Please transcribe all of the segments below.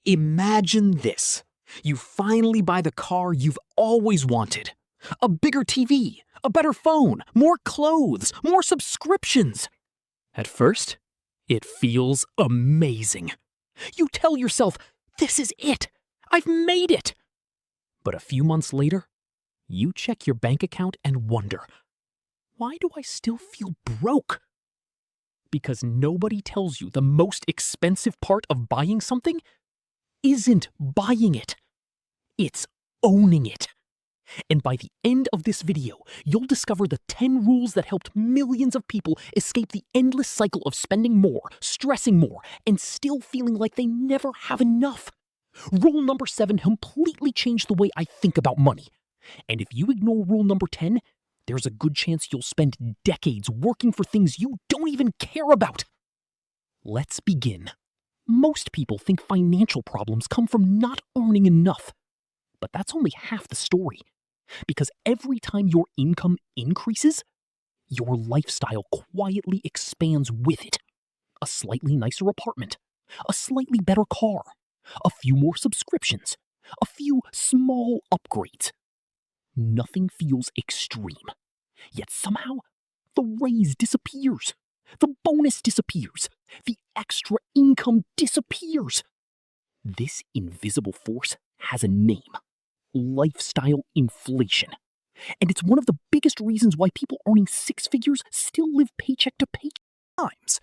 Imagine this. You finally buy the car you've always wanted. A bigger TV, a better phone, more clothes, more subscriptions. At first, it feels amazing. You tell yourself, this is it. I've made it. But a few months later, you check your bank account and wonder, why do I still feel broke? Because nobody tells you the most expensive part of buying something isn't buying it. It's owning it. And by the end of this video, you'll discover the 10 rules that helped millions of people escape the endless cycle of spending more, stressing more, and still feeling like they never have enough. Rule number 7 completely changed the way I think about money. And if you ignore rule number 10, there's a good chance you'll spend decades working for things you don't even care about. Let's begin. Most people think financial problems come from not earning enough. But that's only half the story. Because every time your income increases, your lifestyle quietly expands with it. A slightly nicer apartment, a slightly better car, a few more subscriptions, a few small upgrades. Nothing feels extreme. Yet somehow, the raise disappears. The bonus disappears. The extra income disappears. This invisible force has a name. Lifestyle inflation. And it's one of the biggest reasons why people earning 6 figures still live paycheck to paycheck. Times.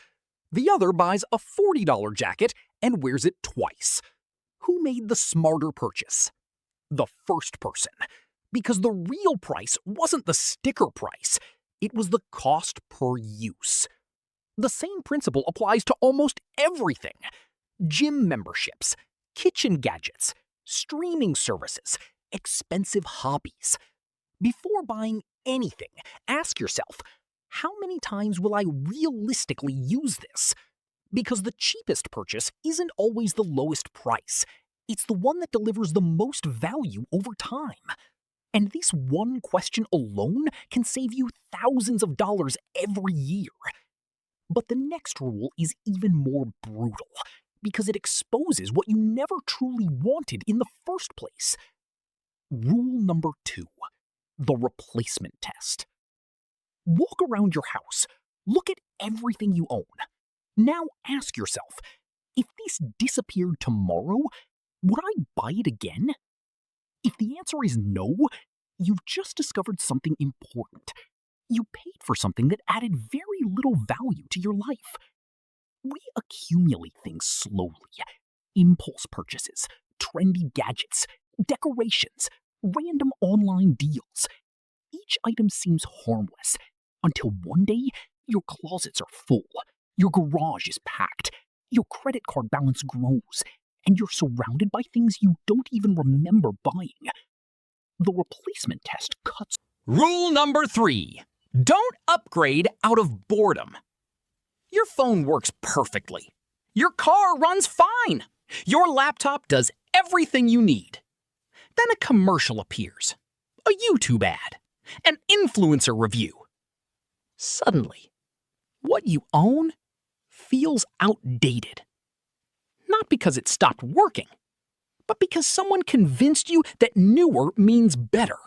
The other buys a $40 jacket and wears it twice. Who made the smarter purchase? The first person. Because the real price wasn't the sticker price. It was the cost per use. The same principle applies to almost everything. Gym memberships, kitchen gadgets, streaming services, expensive hobbies. Before buying anything, ask yourself, how many times will I realistically use this? Because the cheapest purchase isn't always the lowest price. It's the one that delivers the most value over time. And this one question alone can save you thousands of dollars every year. But the next rule is even more brutal, because it exposes what you never truly wanted in the first place. Rule number 2, the replacement test. Walk around your house. Look at everything you own. Now ask yourself, if this disappeared tomorrow, would I buy it again? If the answer is no, you've just discovered something important. You paid for something that added very little value to your life. We accumulate things slowly. Impulse purchases, trendy gadgets, decorations, random online deals. Each item seems harmless, until one day your closets are full, your garage is packed, your credit card balance grows, and you're surrounded by things you don't even remember buying. The replacement test cuts. Rule number 3. Don't upgrade out of boredom. Your phone works perfectly. Your car runs fine. Your laptop does everything you need. Then a commercial appears, a YouTube ad, an influencer review. Suddenly, what you own feels outdated. Not because it stopped working, but because someone convinced you that newer means better.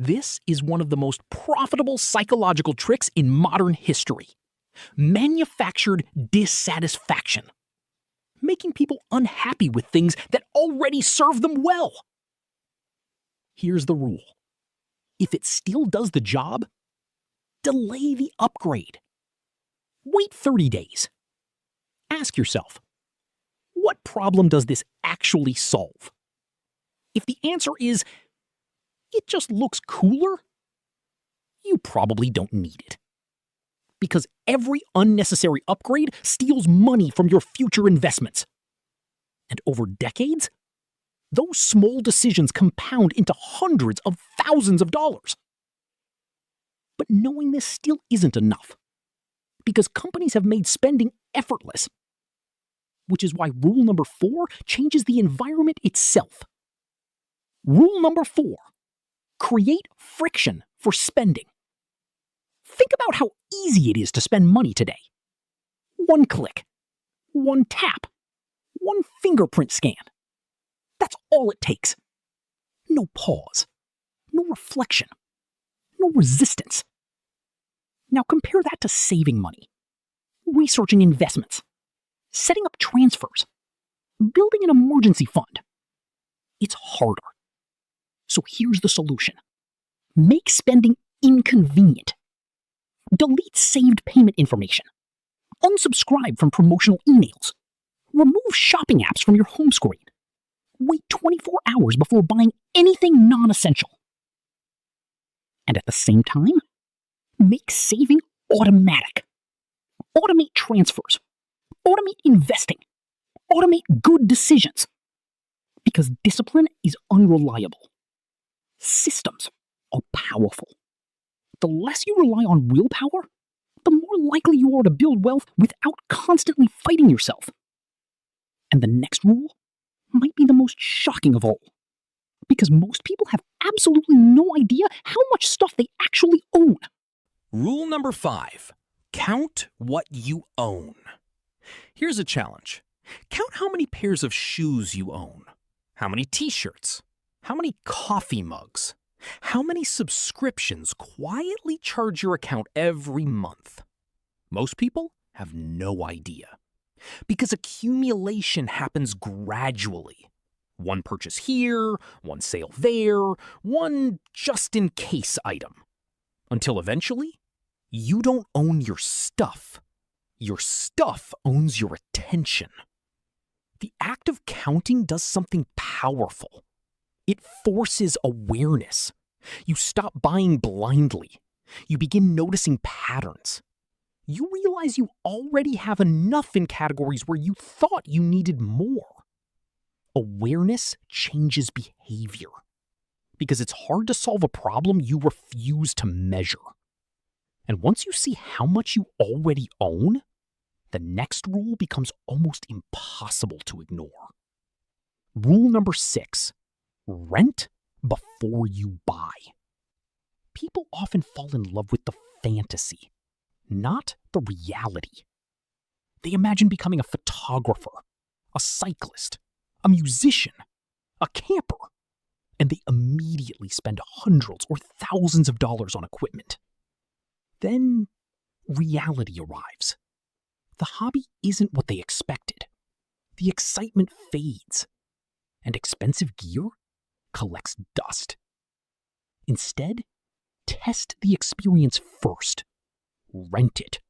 This is one of the most profitable psychological tricks in modern history. Manufactured dissatisfaction. Making people unhappy with things that already serve them well. Here's the rule. If it still does the job, delay the upgrade. Wait 30 days. Ask yourself, what problem does this actually solve? If the answer is, it just looks cooler, you probably don't need it. Because every unnecessary upgrade steals money from your future investments. And over decades, those small decisions compound into hundreds of thousands of dollars. But knowing this still isn't enough, because companies have made spending effortless. Which is why rule number 4 changes the environment itself. Rule number 4, create friction for spending. Think about how easy it is to spend money today. One click, one tap, one fingerprint scan. That's all it takes. No pause, no reflection, no resistance. Now compare that to saving money, researching investments, setting up transfers, building an emergency fund. It's harder. So here's the solution. Make spending inconvenient. Delete saved payment information. Unsubscribe from promotional emails. Remove shopping apps from your home screen. Wait 24 hours before buying anything non-essential. And at the same time, make saving automatic. Automate transfers. Automate investing. Automate good decisions. Because discipline is unreliable. Systems are powerful. The less you rely on willpower, the more likely you are to build wealth without constantly fighting yourself. And the next rule might be the most shocking of all, because most people have absolutely no idea how much stuff they actually own. Rule number 5, count what you own. Here's a challenge. Count how many pairs of shoes you own, how many t-shirts, how many coffee mugs, how many subscriptions quietly charge your account every month. Most people have no idea, because accumulation happens gradually. One purchase here, one sale there, one just-in-case item. Until eventually, you don't own your stuff. Your stuff owns your attention. The act of counting does something powerful. It forces awareness. You stop buying blindly. You begin noticing patterns. You realize you already have enough in categories where you thought you needed more. Awareness changes behavior, because it's hard to solve a problem you refuse to measure. And once you see how much you already own, the next rule becomes almost impossible to ignore. Rule number 6, rent before you buy. People often fall in love with the fantasy, not the reality. They imagine becoming a photographer, a cyclist, a musician, a camper, and they immediately spend hundreds or thousands of dollars on equipment. Then reality arrives. The hobby isn't what they expected. The excitement fades, and expensive gear collects dust. Instead, test the experience first. Rent it,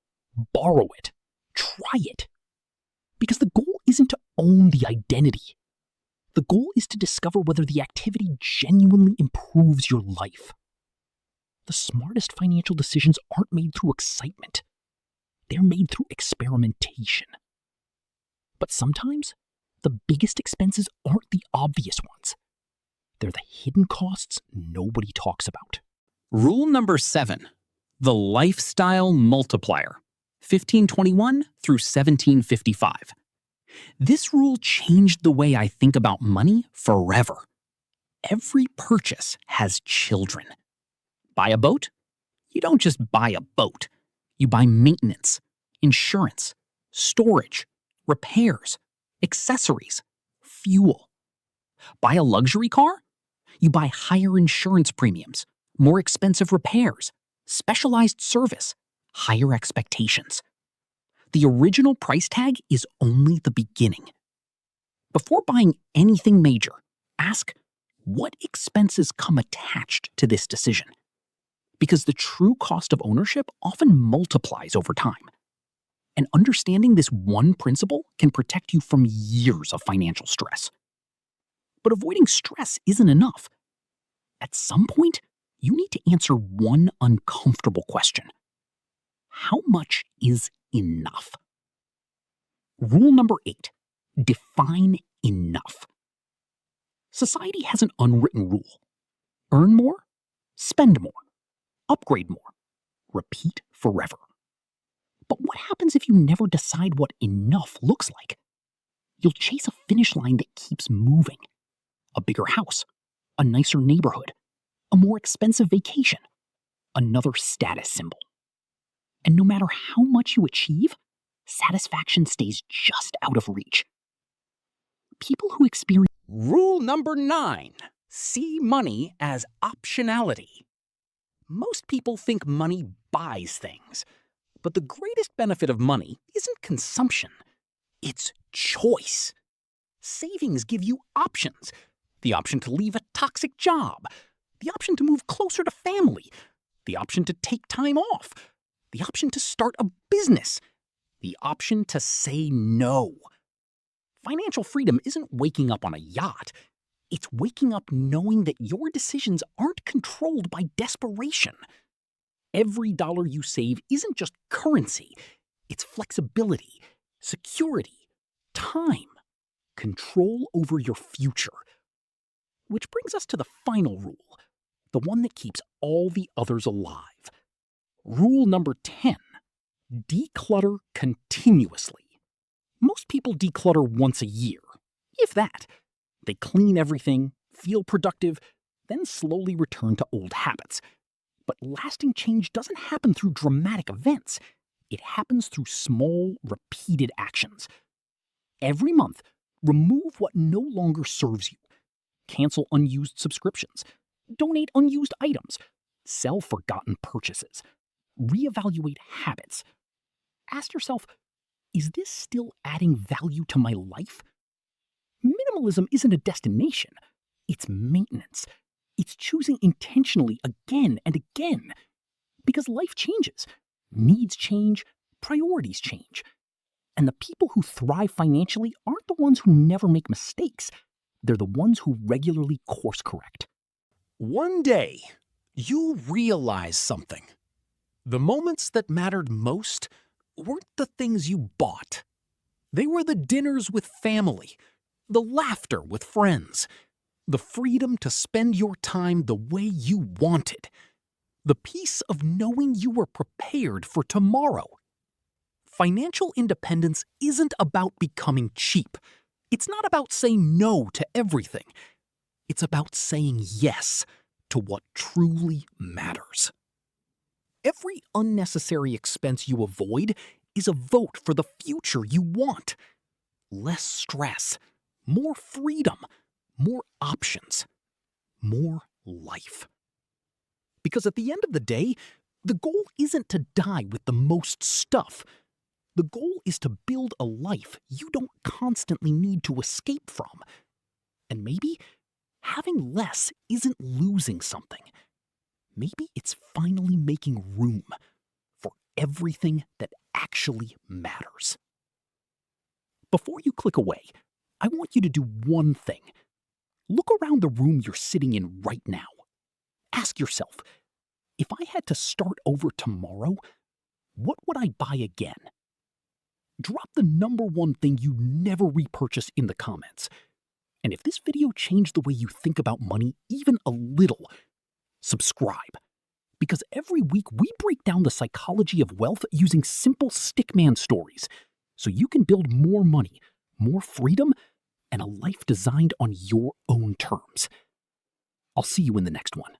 borrow it, try it. Because the goal isn't to own the identity. The goal is to discover whether the activity genuinely improves your life. The smartest financial decisions aren't made through excitement. They're made through experimentation. But sometimes, the biggest expenses aren't the obvious ones. They're the hidden costs nobody talks about. Rule number 7, the lifestyle multiplier, 1521 through 1755. This rule changed the way I think about money forever. Every purchase has children. Buy a boat? You don't just buy a boat. You buy maintenance, insurance, storage, repairs, accessories, fuel. Buy a luxury car? You buy higher insurance premiums, more expensive repairs, specialized service, higher expectations. The original price tag is only the beginning. Before buying anything major, ask, what expenses come attached to this decision? Because the true cost of ownership often multiplies over time. And understanding this one principle can protect you from years of financial stress. But avoiding stress isn't enough. At some point, you need to answer one uncomfortable question. How much is enough? Rule number 8, define enough. Society has an unwritten rule. Earn more, spend more, upgrade more, repeat forever. But what happens if you never decide what enough looks like? You'll chase a finish line that keeps moving. A bigger house, a nicer neighborhood, a more expensive vacation, another status symbol. And no matter how much you achieve, satisfaction stays just out of reach. people who experience... Rule number 9. See money as optionality. Most people think money buys things, but the greatest benefit of money isn't consumption, it's choice. Savings give you options. The option to leave a toxic job, the option to move closer to family, the option to take time off, the option to start a business, the option to say no. Financial freedom isn't waking up on a yacht. It's waking up knowing that your decisions aren't controlled by desperation. Every dollar you save isn't just currency. It's flexibility, security, time, control over your future. Which brings us to the final rule, the one that keeps all the others alive. Rule number 10. Declutter continuously. Most people declutter once a year, if that. They clean everything, feel productive, then slowly return to old habits. But lasting change doesn't happen through dramatic events. It happens through small, repeated actions. Every month, remove what no longer serves you. Cancel unused subscriptions. Donate unused items. Sell forgotten purchases. Reevaluate habits. Ask yourself, is this still adding value to my life? Minimalism isn't a destination. It's maintenance. It's choosing intentionally again and again. Because life changes. Needs change. Priorities change. And the people who thrive financially aren't the ones who never make mistakes. They're the ones who regularly course correct. One day, you realize something. The moments that mattered most weren't the things you bought. They were the dinners with family, the laughter with friends, the freedom to spend your time the way you wanted, the peace of knowing you were prepared for tomorrow. Financial independence isn't about becoming cheap. It's not about saying no to everything. It's about saying yes to what truly matters. Every unnecessary expense you avoid is a vote for the future you want. Less stress, more freedom, more options, more life. Because at the end of the day, the goal isn't to die with the most stuff. The goal is to build a life you don't constantly need to escape from. And maybe having less isn't losing something. Maybe it's finally making room for everything that actually matters. Before you click away, I want you to do one thing. Look around the room you're sitting in right now. Ask yourself, if I had to start over tomorrow, what would I buy again? Drop the number one thing you never repurchase in the comments. And if this video changed the way you think about money even a little, subscribe. Because every week we break down the psychology of wealth using simple Stickman stories, so you can build more money, more freedom, and a life designed on your own terms. I'll see you in the next one.